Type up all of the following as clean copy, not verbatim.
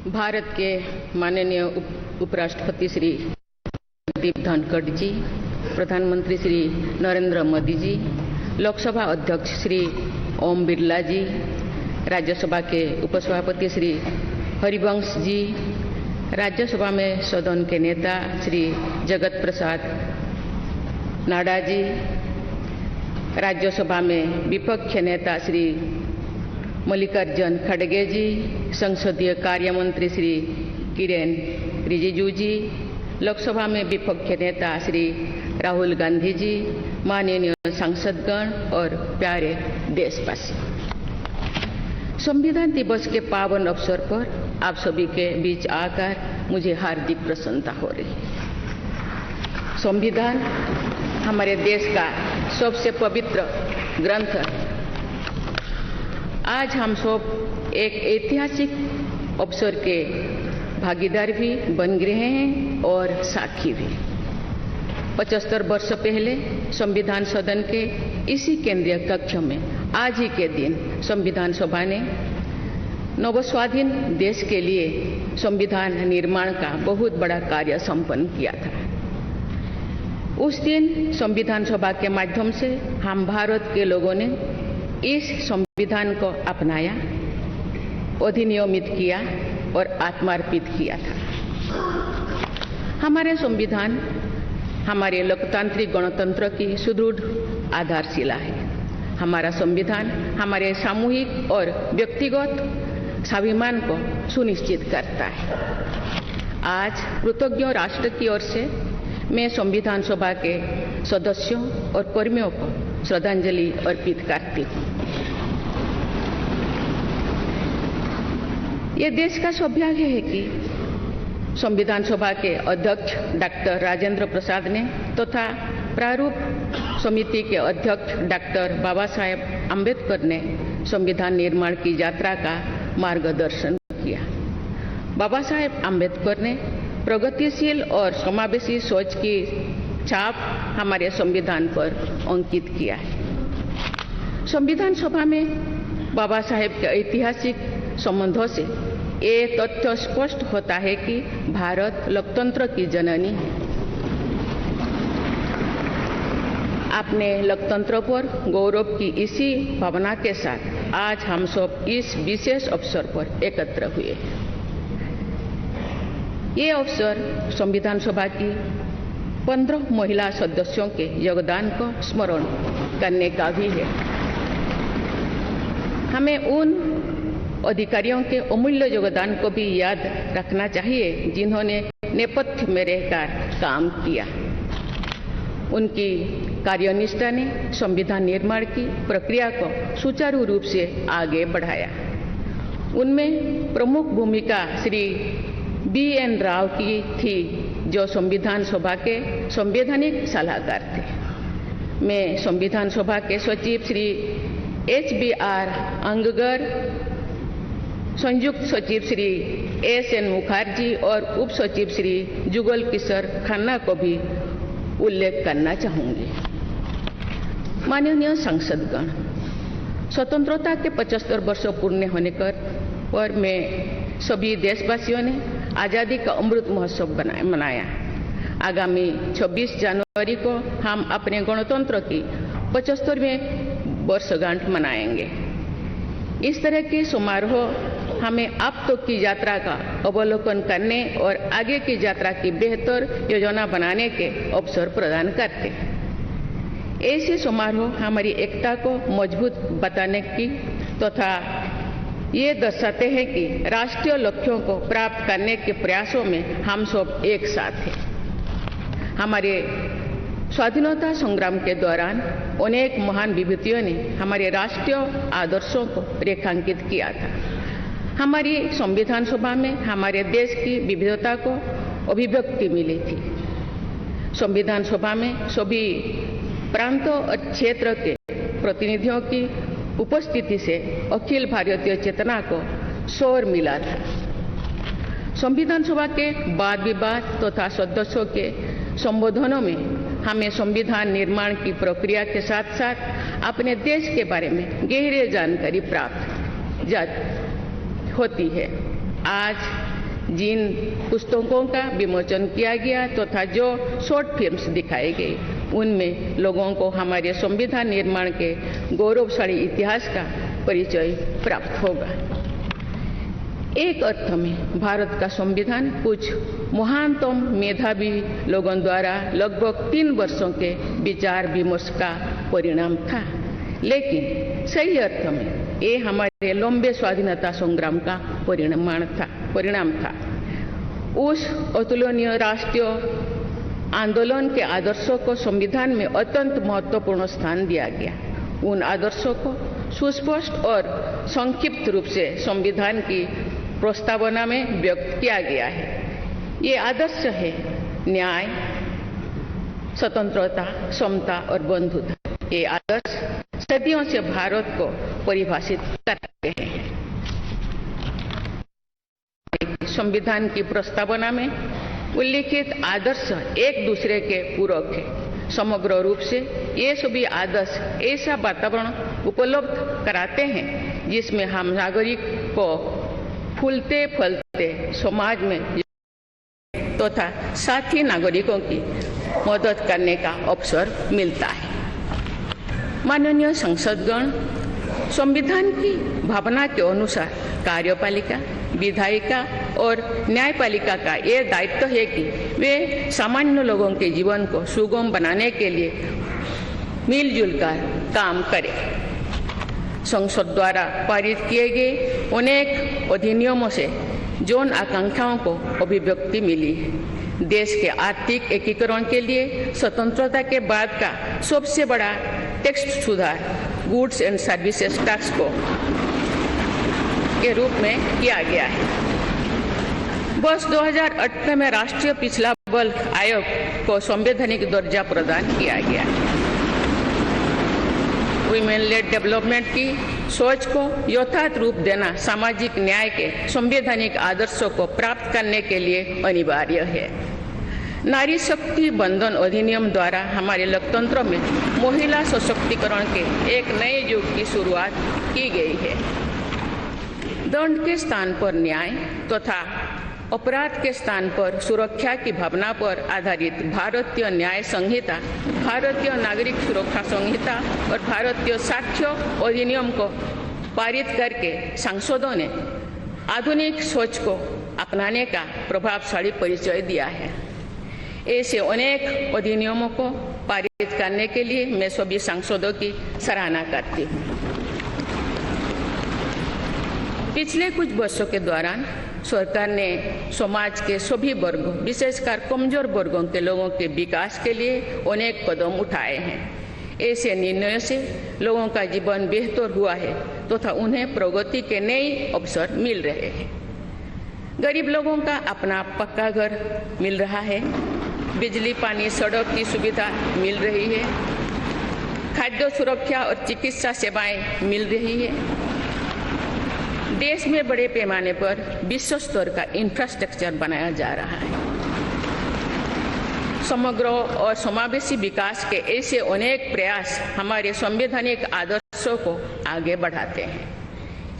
भारत के माननीय उपराष्ट्रपति श्री जगदीप धनखड़ जी, प्रधानमंत्री श्री नरेंद्र मोदी जी, लोकसभा अध्यक्ष श्री ओम बिरला जी, राज्यसभा के उपसभापति श्री हरिवंश जी, राज्यसभा में सदन के नेता श्री जगत प्रसाद नाडा जी, राज्यसभा में विपक्ष नेता श्री मल्लिकार्जुन खड़गे जी, संसदीय कार्य मंत्री श्री किरेन रिजिजू जी, लोकसभा में विपक्ष नेता श्री राहुल गांधी जी, माननीय सांसदगण और प्यारे देशवासी, संविधान दिवस के पावन अवसर पर आप सभी के बीच आकर मुझे हार्दिक प्रसन्नता हो रही है। संविधान हमारे देश का सबसे पवित्र ग्रंथ है। आज हम सब एक ऐतिहासिक अवसर के भागीदार भी बन गए हैं और साक्षी भी। 75 वर्ष पहले संविधान सदन के इसी केंद्रीय कक्ष में आज ही के दिन संविधान सभा ने नवस्वाधीन देश के लिए संविधान निर्माण का बहुत बड़ा कार्य संपन्न किया था। उस दिन संविधान सभा के माध्यम से हम भारत के लोगों ने इस संविधान को अपनाया, अधिनियमित किया और आत्मार्पित किया था। हमारे संविधान हमारे लोकतांत्रिक गणतंत्र की सुदृढ़ आधारशिला है। हमारा संविधान हमारे सामूहिक और व्यक्तिगत स्वाभिमान को सुनिश्चित करता है। आज कृतज्ञ राष्ट्र की ओर से मैं संविधान सभा के सदस्यों और कर्मियों को श्रद्धांजलि अर्पित करती हूँ। ये देश का सौभाग्य है कि संविधान सभा के अध्यक्ष डॉक्टर राजेंद्र प्रसाद ने तथा प्रारूप समिति के अध्यक्ष डॉक्टर बाबा साहेब आम्बेडकर ने संविधान निर्माण की यात्रा का मार्गदर्शन किया। बाबा साहेब आम्बेडकर ने प्रगतिशील और समावेशी सोच की छाप हमारे संविधान पर अंकित किया है। संविधान सभा में बाबा साहेब के ऐतिहासिक संबंधों से ये तथ्य स्पष्ट होता है कि भारत लोकतंत्र की जननी है। अपने लोकतंत्र पर गौरव की इसी भावना के साथ आज हम सब इस विशेष अवसर पर एकत्र हुए हैं। ये अवसर संविधान सभा की 15 महिला सदस्यों के योगदान को स्मरण करने का भी है। हमें उन अधिकारियों के अमूल्य योगदान को भी याद रखना चाहिए जिन्होंने नेपथ्य में रहकर काम किया। उनकी कार्यनिष्ठा ने संविधान निर्माण की प्रक्रिया को सुचारू रूप से आगे बढ़ाया। उनमें प्रमुख भूमिका श्री BN राव की थी, जो संविधान सभा के संवैधानिक सलाहकार थे। मैं संविधान सभा के सचिव श्री HBR अंगगर, संयुक्त सचिव श्री SN मुखर्जी और उप सचिव श्री जुगल किशोर खन्ना को भी उल्लेख करना चाहूंगी। माननीय सांसदगण, स्वतंत्रता के 75 वर्ष पूर्ण होने पर मैं सभी देशवासियों ने आज़ादी का अमृत महोत्सव मनाया। आगामी 26 जनवरी को हम अपने गणतंत्र की 75वें वर्षगांठ मनाएंगे। इस तरह के समारोह हमें अब तक की यात्रा का अवलोकन करने और आगे की यात्रा की बेहतर योजना बनाने के अवसर प्रदान करते हैं। ऐसे समारोह हमारी एकता को मजबूत बताने की तथा ये दर्शाते हैं कि राष्ट्रीय लक्ष्यों को प्राप्त करने के प्रयासों में हम सब एक साथ हैं। हमारे स्वाधीनता संग्राम के दौरान अनेक महान विभूतियों ने हमारे राष्ट्रीय आदर्शों को रेखांकित किया था। हमारी संविधान सभा में हमारे देश की विविधता को अभिव्यक्ति मिली थी। संविधान सभा में सभी प्रांतों और क्षेत्र के प्रतिनिधियों की उपस्थिति से अखिल भारतीय चेतना को शोर मिला था। संविधान सभा के वाद विवाद तथा सदस्यों के संबोधनों में हमें संविधान निर्माण की प्रक्रिया के साथ साथ अपने देश के बारे में गहरी जानकारी प्राप्त होती है। आज जिन पुस्तकों का विमोचन किया गया तथा जो शॉर्ट फिल्म्स दिखाई गई, उनमें लोगों को हमारे संविधान निर्माण के गौरवशाली इतिहास का परिचय प्राप्त होगा। एक अर्थ में भारत का संविधान कुछ महानतम मेधावी लोगों द्वारा लगभग 3 वर्षों के विचार विमर्श का परिणाम था, लेकिन सही अर्थ में ये हमारे लंबे स्वाधीनता संग्राम का परिणाम था। उस अतुलनीय राष्ट्रीय आंदोलन के आदर्शों को संविधान में अत्यंत महत्वपूर्ण स्थान दिया गया। उन आदर्शों को सुस्पष्ट और संक्षिप्त रूप से संविधान की प्रस्तावना में व्यक्त किया गया है। ये आदर्श है न्याय, स्वतंत्रता, समता और बंधुता। ये आदर्श सदियों से भारत को परिभाषित करते हैं। संविधान की प्रस्तावना में उल्लिखित आदर्श एक दूसरे के पूरक है। समग्र रूप से ये सभी आदर्श ऐसा वातावरण उपलब्ध कराते हैं जिसमें हम नागरिक को फूलते फलते समाज में तथा साथी नागरिकों की मदद करने का अवसर मिलता है। माननीय संसदगण, संविधान की भावना के अनुसार कार्यपालिका, विधायिका और न्यायपालिका का यह दायित्व है कि वे सामान्य लोगों के जीवन को सुगम बनाने के लिए मिलजुल कर काम करें। संसद द्वारा पारित किए गए अनेक अधिनियमों से जौन आकांक्षाओं को अभिव्यक्ति मिली है। देश के आर्थिक एकीकरण के लिए स्वतंत्रता के बाद का सबसे बड़ा टैक्स सुधार गुड्स एंड सर्विसेज टैक्स को के रूप में किया गया है। वर्ष 2018 में राष्ट्रीय पिछड़ा वर्ग आयोग को संवैधानिक दर्जा प्रदान किया गया है। वीमेन लेड डेवलपमेंट की सोच को यथार्थ रूप देना सामाजिक न्याय के संवैधानिक आदर्शों को प्राप्त करने के लिए अनिवार्य है। नारी शक्ति बंधन अधिनियम द्वारा हमारे लोकतंत्र में महिला सशक्तिकरण के एक नए युग की शुरुआत की गई है। दंड के स्थान पर न्याय तथा अपराध के स्थान पर सुरक्षा की भावना पर आधारित भारतीय न्याय संहिता, भारतीय नागरिक सुरक्षा संहिता और भारतीय साक्ष्य अधिनियम को पारित करके सांसदों ने आधुनिक सोच को अपनाने का प्रभावशाली परिचय दिया है। ऐसे अनेक अधिनियमों को पारित करने के लिए मैं सभी सांसदों की सराहना करती हूँ। पिछले कुछ वर्षों के दौरान सरकार ने समाज के सभी वर्गों, विशेषकर कमजोर वर्गों के लोगों के विकास के लिए अनेक कदम उठाए हैं। ऐसे निर्णयों से लोगों का जीवन बेहतर हुआ है तथा उन्हें प्रगति के नए अवसर मिल रहे हैं। गरीब लोगों का अपना पक्का घर मिल रहा है, बिजली, पानी, सड़क की सुविधा मिल रही है, खाद्य सुरक्षा और चिकित्सा सेवाएं मिल रही है। देश में बड़े पैमाने पर विश्व स्तर का इंफ्रास्ट्रक्चर बनाया जा रहा है। समग्र और समावेशी विकास के ऐसे अनेक प्रयास हमारे संवैधानिक आदर्शों को आगे बढ़ाते हैं।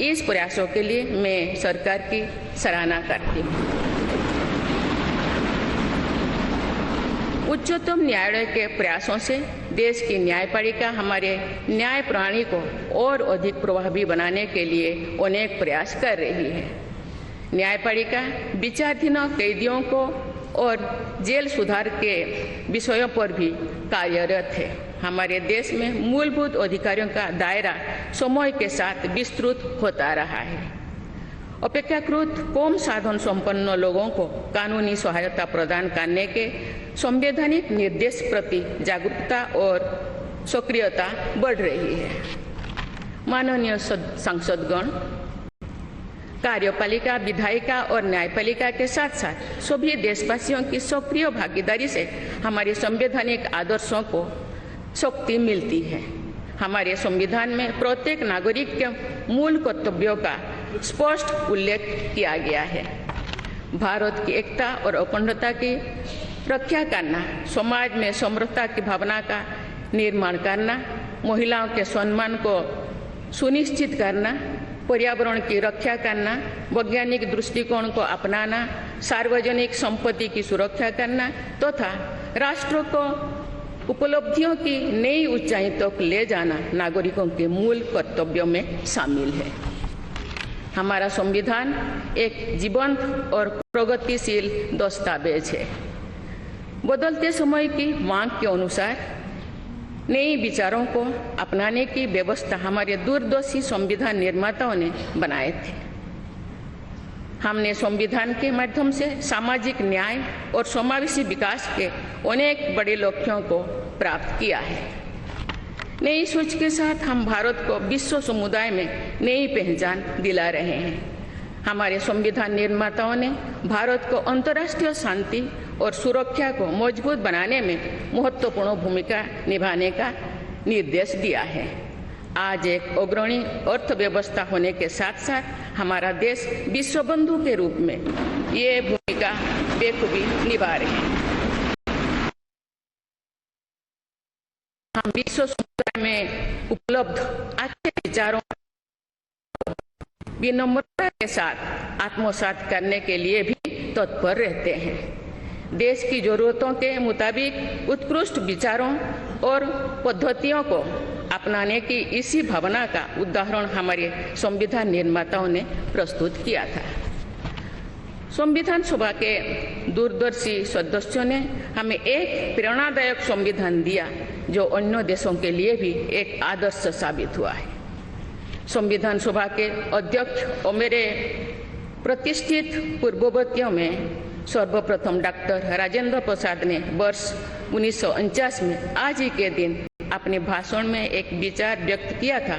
इस प्रयासों के लिए मैं सरकार की सराहना करती हूँ। उच्चतम न्यायालय के प्रयासों से देश की न्यायपालिका हमारे न्याय प्रणाली को और अधिक प्रभावी बनाने के लिए अनेक प्रयास कर रही है। न्यायपालिका विचाराधीन कैदियों को और जेल सुधार के विषयों पर भी कार्यरत है। हमारे देश में मूलभूत अधिकारों का दायरा समय के साथ विस्तृत होता रहा है। अपेक्षाकृत कम साधन संपन्न लोगों को कानूनी सहायता प्रदान करने के संवैधानिक निर्देश प्रति जागरूकता और सक्रियता बढ़ रही है। माननीय सांसदगण, कार्यपालिका, विधायिका और न्यायपालिका के साथ साथ सभी देशवासियों की सक्रिय भागीदारी से हमारे संवैधानिक आदर्शों को शक्ति मिलती है। हमारे संविधान में प्रत्येक नागरिक के मूल कर्तव्यों का स्पष्ट उल्लेख किया गया है। भारत की एकता और अखंडता की रक्षा करना, समाज में समरसता की भावना का निर्माण करना, महिलाओं के सम्मान को सुनिश्चित करना, पर्यावरण की रक्षा करना, वैज्ञानिक दृष्टिकोण को अपनाना, सार्वजनिक संपत्ति की सुरक्षा करना तथा राष्ट्र को उपलब्धियों की नई ऊंचाई तक ले जाना नागरिकों के मूल कर्तव्यों में शामिल है। हमारा संविधान एक जीवंत और प्रगतिशील दस्तावेज है। बदलते समय की मांग के अनुसार नए विचारों को अपनाने की व्यवस्था हमारे दूरदर्शी संविधान निर्माताओं ने बनाए थे। हमने संविधान के माध्यम से सामाजिक न्याय और समावेशी विकास के अनेक बड़े लक्ष्यों को प्राप्त किया है। नई सोच के साथ हम भारत को विश्व समुदाय में नई पहचान दिला रहे हैं। हमारे संविधान निर्माताओं ने भारत को अंतर्राष्ट्रीय शांति और सुरक्षा को मजबूत बनाने में महत्वपूर्ण भूमिका निभाने का निर्देश दिया है। आज एक अग्रणी अर्थव्यवस्था होने के साथ साथ हमारा देश विश्व बंधु के रूप में ये भूमिका बेखूबी निभा रहे हैं। हम विश्व समुदाय में उपलब्ध अच्छे विचारों विनम्रता के साथ आत्मसात करने के लिए भी तत्पर रहते हैं। देश की जरूरतों के मुताबिक उत्कृष्ट विचारों और पद्धतियों को अपनाने की इसी भावना का उदाहरण हमारे संविधान निर्माताओं ने प्रस्तुत किया था। संविधान सभा के दूरदर्शी सदस्यों ने हमें एक प्रेरणादायक संविधान दिया जो अन्य देशों के लिए भी एक आदर्श साबित हुआ है। संविधान सभा के अध्यक्ष और मेरे प्रतिष्ठित पूर्ववर्तियों में सर्वप्रथम डॉक्टर राजेंद्र प्रसाद ने वर्ष 1949 में आज ही के दिन अपने भाषण में एक विचार व्यक्त किया था।